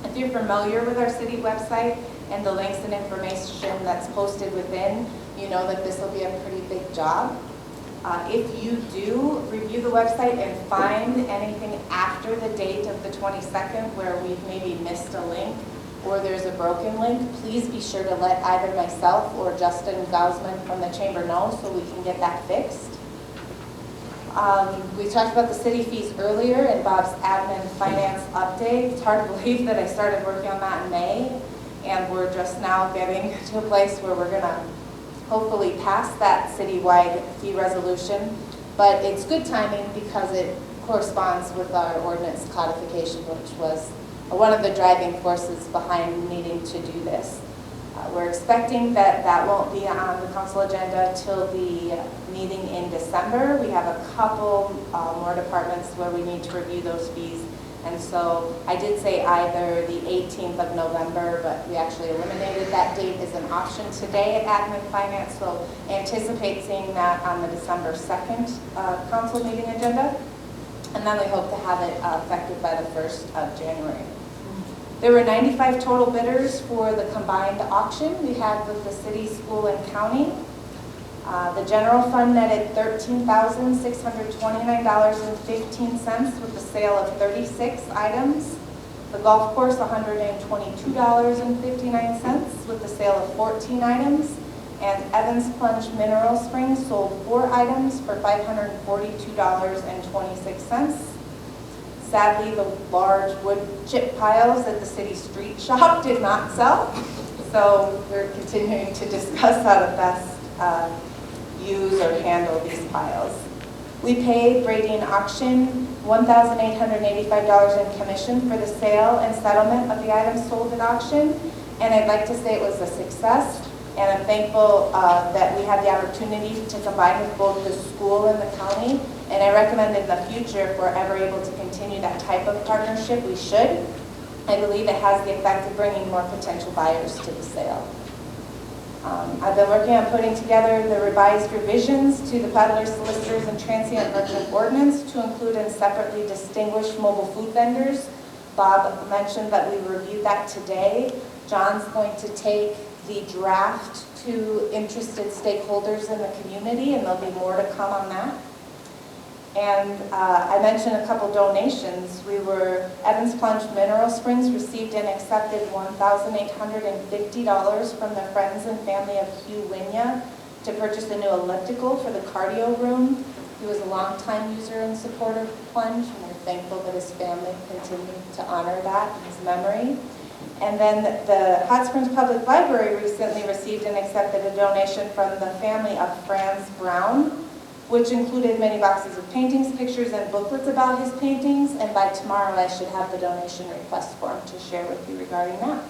If you're familiar with our city website and the links and information that's posted within, you know that this will be a pretty big job. If you do review the website and find anything after the date of the 22nd where we've maybe missed a link or there's a broken link, please be sure to let either myself or Justin Gausman from the chamber know so we can get that fixed. We talked about the city fees earlier in Bob's admin finance update. It's hard to believe that I started working on that in May, and we're just now getting to a place where we're going to hopefully pass that citywide fee resolution, but it's good timing because it corresponds with our ordinance codification, which was one of the driving forces behind needing to do this. We're expecting that that won't be on the council agenda till the meeting in December. We have a couple more departments where we need to review those fees. And so I did say either the 18th of November, but we actually eliminated that date as an option today at Admin Finance. So anticipate seeing that on the December 2nd council meeting agenda. And then we hope to have it effective by the 1st of January. There were 95 total bidders for the combined auction we had with the city, school, and county. The general fund netted $13,629.15 with the sale of 36 items. The golf course, $122.59 with the sale of 14 items. And Evans Plunge Mineral Springs sold 4 items for $542.26. Sadly, the large wood chip piles at the city street shop did not sell. So we're continuing to discuss how to best use or handle these piles. We paid Bradeen Auction $1,885 in commission for the sale and settlement of the items sold at auction, and I'd like to say it was a success, and I'm thankful that we had the opportunity to combine with both the school and the county, and I recommend in the future, if we're ever able to continue that type of partnership, we should. I believe it has the effect of bringing more potential buyers to the sale. I've been working on putting together the revised revisions to the peddler, solicitors, and transient merchant ordinance to include and separately distinguish mobile food vendors. Bob mentioned that we reviewed that today. John's going to take the draft to interested stakeholders in the community, and there'll be more to come on that. And I mentioned a couple donations. Evans Plunge Mineral Springs received and accepted $1,850 from the friends and family of Hugh Winya to purchase a new elliptical for the cardio room. He was a longtime user and supporter of Plunge, and we're thankful that his family continued to honor that in his memory. And then the Hot Springs Public Library recently received and accepted a donation from the family of Franz Brown, which included many boxes of paintings, pictures, and booklets about his paintings, and by tomorrow I should have the donation request form to share with you regarding that.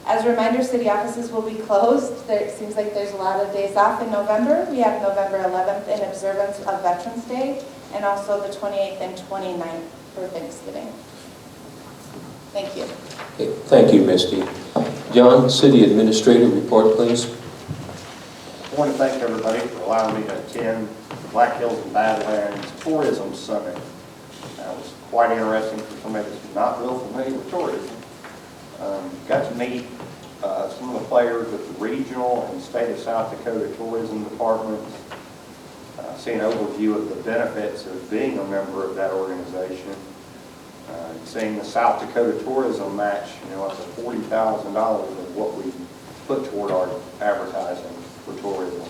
As a reminder, city offices will be closed. It seems like there's a lot of days off in November. We have November 11th in observance of Veterans Day, and also the 28th and 29th for Thanksgiving. Thank you.
Okay, thank you, Misty. John, City Administrator, report, please.
I want to thank everybody for allowing me to attend the Black Hills and Badlands Tourism Summit. That was quite interesting for somebody that's not real familiar with tourism. Got to meet some of the players with the regional and state of South Dakota tourism departments. See an overview of the benefits of being a member of that organization. Seeing the South Dakota tourism match, up to $40,000 of what we put toward our advertising for tourism.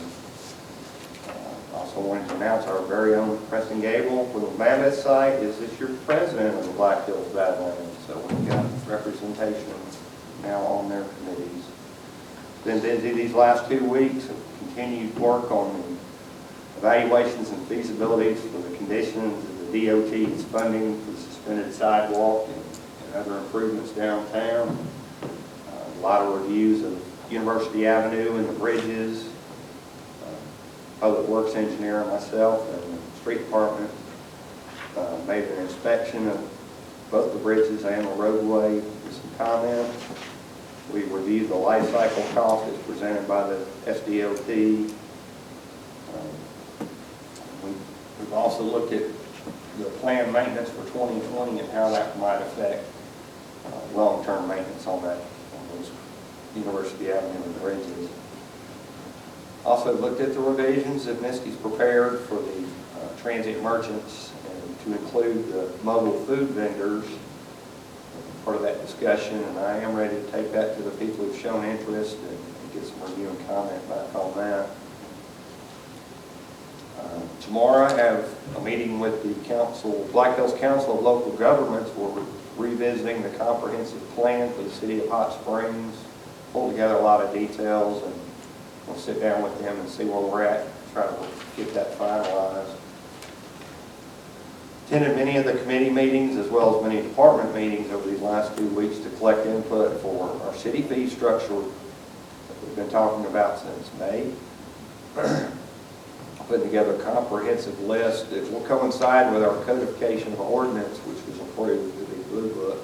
Also wanted to announce our very own Preston Gable with the Mammoth site is this year's president of the Black Hills Badlands. So we've got representation now on their committees. Been busy these last 2 weeks of continued work on the evaluations and feasibilities for the conditions of the DOT's funding for the suspended sidewalk and other improvements downtown. A lot of reviews of University Avenue and the bridges. Public Works engineer and myself and the street department made an inspection of both the bridges and the roadway with some comments. We reviewed the life cycle cost as presented by the SDOT. We've also looked at the planned maintenance for 2020 and how that might affect long-term maintenance on those University Avenue and bridges. Also looked at the revisions that Misty's prepared for the transient merchants and to include the mobile food vendors, part of that discussion, and I am ready to take that to the people who've shown interest and get some review and comment back on that. Tomorrow I have a meeting with the Black Hills Council of Local Governments where we're revisiting the comprehensive plan for the city of Hot Springs, pull together a lot of details, and we'll sit down with them and see where we're at, try to get that finalized. Attended many of the committee meetings as well as many department meetings over these last 2 weeks to collect input for our city fee structure that we've been talking about since May. Putting together a comprehensive list that will coincide with our codification of ordinance, which was approved with the Big Blue Book.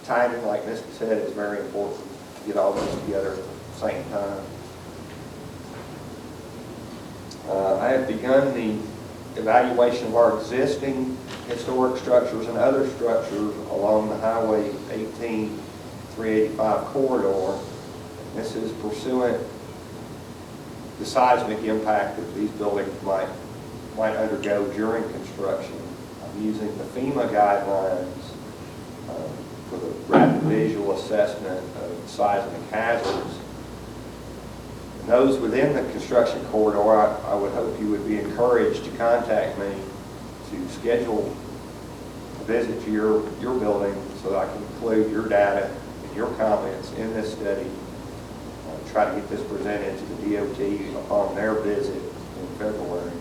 Timing, like Misty said, is very important to get all those together at the same time. I have begun the evaluation of our existing historic structures and other structures along the Highway 18-385 corridor. This is pursuant the seismic impact that these buildings might undergo during construction. I'm using the FEMA guidelines for the rapid visual assessment of seismic hazards. And those within the construction corridor, I would hope you would be encouraged to contact me to schedule a visit to your building so that I can include your data and your comments in this study. Try to get this presented to the DOT upon their visit in February.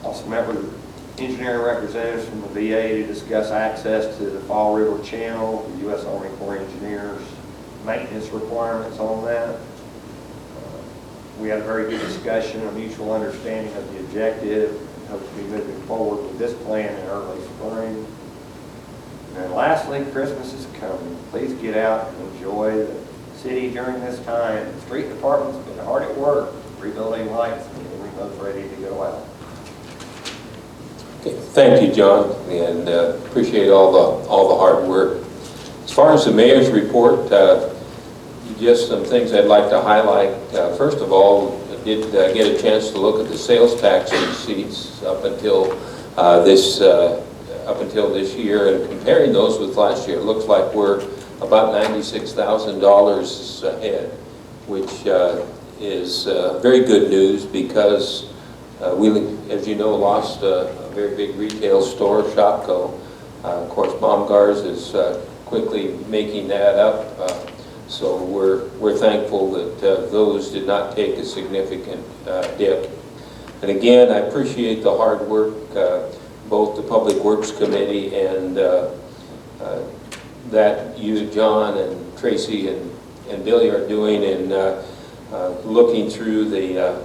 Also met with engineering representatives from the VA to discuss access to the Fall River Channel, the U.S. Army Corps of Engineers, maintenance requirements on that. We had a very good discussion, a mutual understanding of the objective, and hope to be moving forward with this plan in early spring. And then lastly, Christmas is coming. Please get out and enjoy the city during this time. The street department's been hard at work rebuilding lights and getting those ready to go out.
Okay, thank you, John, and appreciate all the hard work. As far as the mayor's report, just some things I'd like to highlight. First of all, I did get a chance to look at the sales tax receipts up until this year, and comparing those with last year, it looks like we're about $96,000 ahead, which is very good news because we, as you know, lost a very big retail store, Shopko. Of course, Baumgars is quickly making that up. So we're thankful that those did not take a significant dip. And again, I appreciate the hard work both the Public Works Committee and that you, John, and Tracy, and Billy are doing in looking through the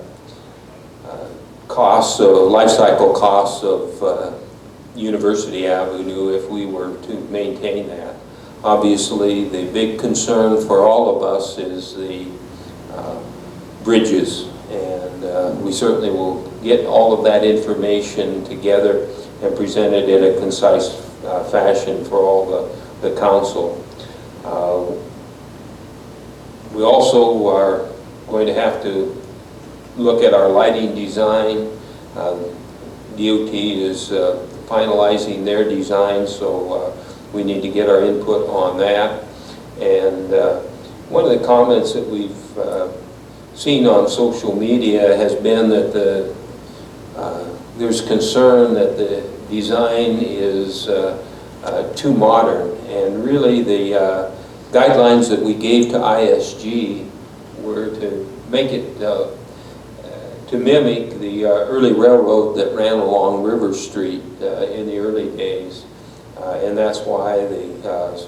costs, life cycle costs of University Avenue if we were to maintain that. Obviously, the big concern for all of us is the bridges, and we certainly will get all of that information together and present it in a concise fashion for all the council. We also are going to have to look at our lighting design. DOT is finalizing their design, so we need to get our input on that. And one of the comments that we've seen on social media has been that there's concern that the design is too modern, and really the guidelines that we gave to ISG were to make it to mimic the early railroad that ran along River Street in the early days, and that's why the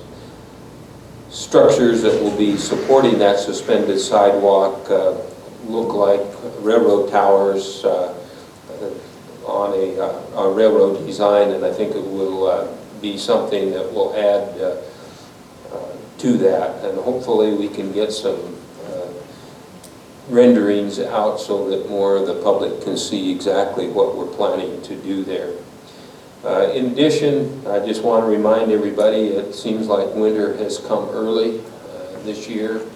structures that will be supporting that suspended sidewalk look like railroad towers on a railroad design, and I think it will be something that will add to that, and hopefully we can get some renderings out so that more of the public can see exactly what we're planning to do there. In addition, I just want to remind everybody, it seems like winter has come early this year.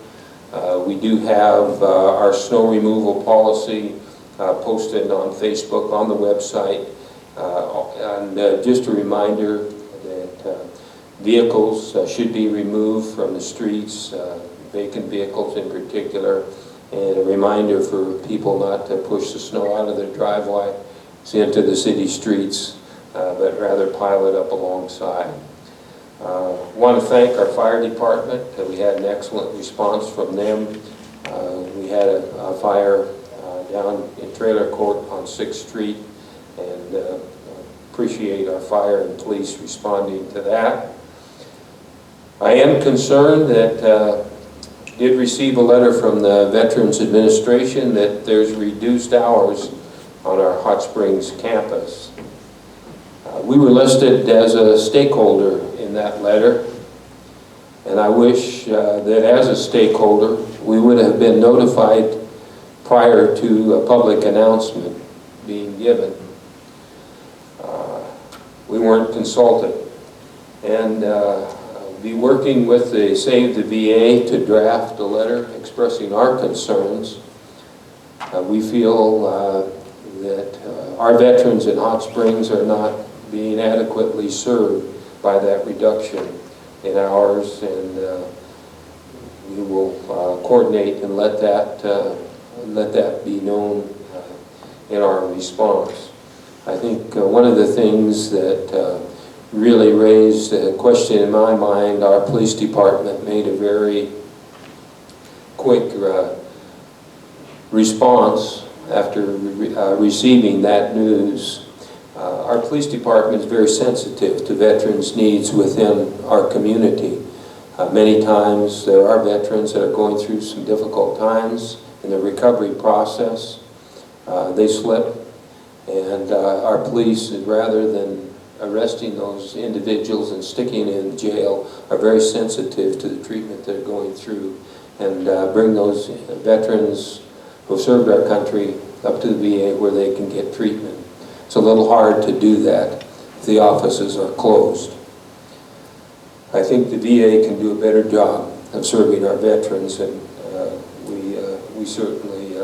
We do have our snow removal policy posted on Facebook, on the website, and just a reminder that vehicles should be removed from the streets, vacant vehicles in particular, and a reminder for people not to push the snow out of their driveway into the city streets, but rather pile it up alongside. Want to thank our fire department. We had an excellent response from them. We had a fire down in Trailer Court on 6th Street, and appreciate our fire and police responding to that. I am concerned that did receive a letter from the Veterans Administration that there's reduced hours on our Hot Springs campus. We were listed as a stakeholder in that letter, and I wish that as a stakeholder we would have been notified prior to a public announcement being given. We weren't consulted, and be working with the Save the VA to draft a letter expressing our concerns. We feel that our veterans in Hot Springs are not being adequately served by that reduction in hours, and we will coordinate and let that be known in our response. I think one of the things that really raised a question in my mind, our police department made a very quick response after receiving that news. Our police department is very sensitive to veterans' needs within our community. Many times there are veterans that are going through some difficult times in the recovery process. They slip, and our police, rather than arresting those individuals and sticking in jail, are very sensitive to the treatment they're going through, and bring those veterans who served our country up to the VA where they can get treatment. It's a little hard to do that if the offices are closed. I think the VA can do a better job of serving our veterans, and we certainly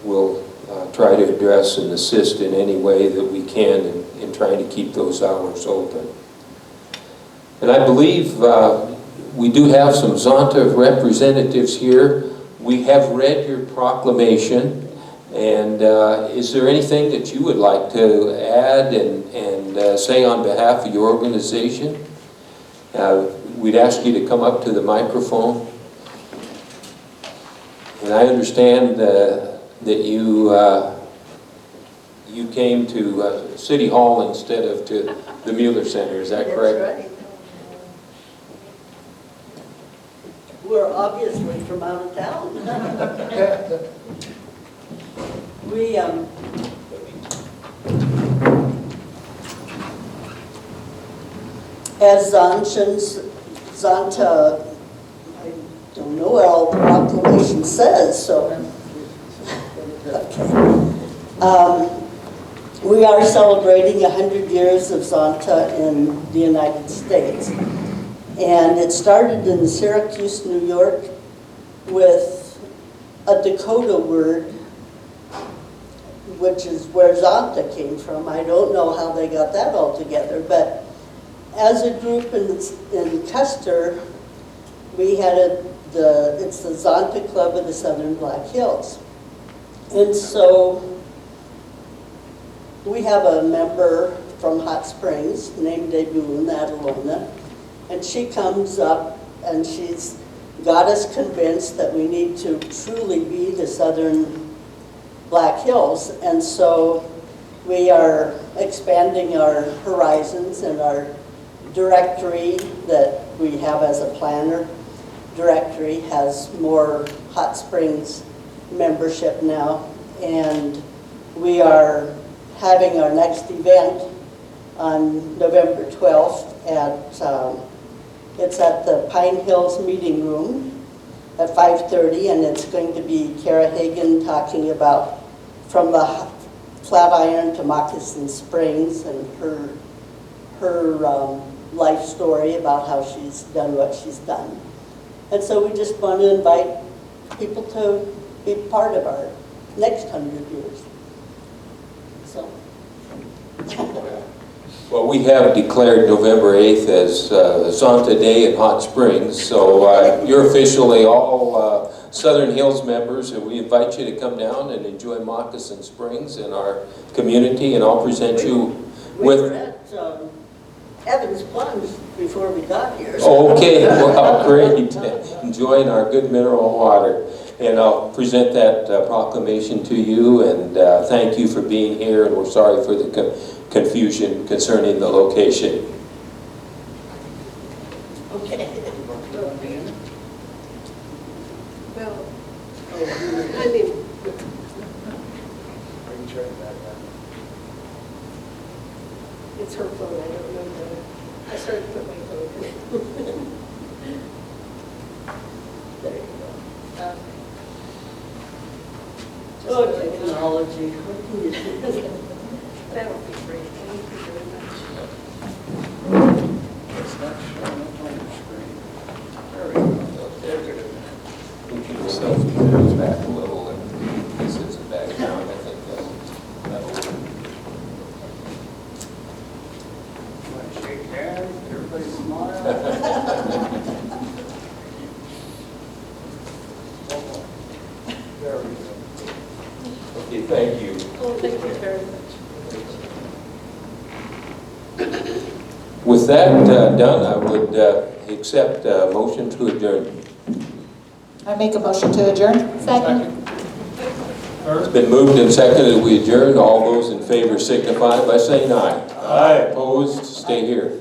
will try to address and assist in any way that we can in trying to keep those hours open. And I believe we do have some Zonta representatives here. We have read your proclamation, and is there anything that you would like to add and say on behalf of your organization? We'd ask you to come up to the microphone. And I understand that you came to City Hall instead of to the Mueller Center, is that correct?
That's right. We're obviously from out of town. as Zonta, I don't know what all the proclamation says, so. Okay. We are celebrating 100 years of Zonta in the United States. And it started in Syracuse, New York, with a Dakota word, which is where Zonta came from. I don't know how they got that all together, but as a group in Custer, we had it's the Zonta Club of the Southern Black Hills. And so we have a member from Hot Springs named Debun Adelona, and she comes up and she's got us convinced that we need to truly be the Southern Black Hills. And so we are expanding our horizons, and our directory that we have as a planner directory has more Hot Springs membership now. And we are having our next event on November 12th it's at the Pine Hills Meeting Room at 5:30, and it's going to be Kara Hagan talking about from the Flatiron to Moccasin Springs and her life story about how she's done what she's done. And so we just want to invite people to be part of our next 100 years. So.
Well, we have declared November 8th as Zonta Day in Hot Springs, so you're officially all Southern Hills members, and we invite you to come down and enjoy Moccasin Springs in our community, and I'll present you with...
We were at Evans Plunge before we got here.
Okay, well, great. Enjoying our good mineral water. And I'll present that proclamation to you, and thank you for being here, and we're sorry for the confusion concerning the location.
Okay.
Well,
I mean, it's her phone, I don't remember. I started to put my phone in. There you go. Oh, technology. What can you do?
that would be great. Thank you very much.
It's not showing up on your screen.
There we go. There's it. Move yourself back a little, and this is the background. I think that'll work.
Shake hands, everybody smile. There we go.
Okay, thank you.
Oh, thank you very much.
With that done, I would accept a motion to adjourn.
I make a motion to adjourn.
Second.
It's been moved and seconded we adjourn. All those in favor signify by saying aye. Aye. Opposed, stay here.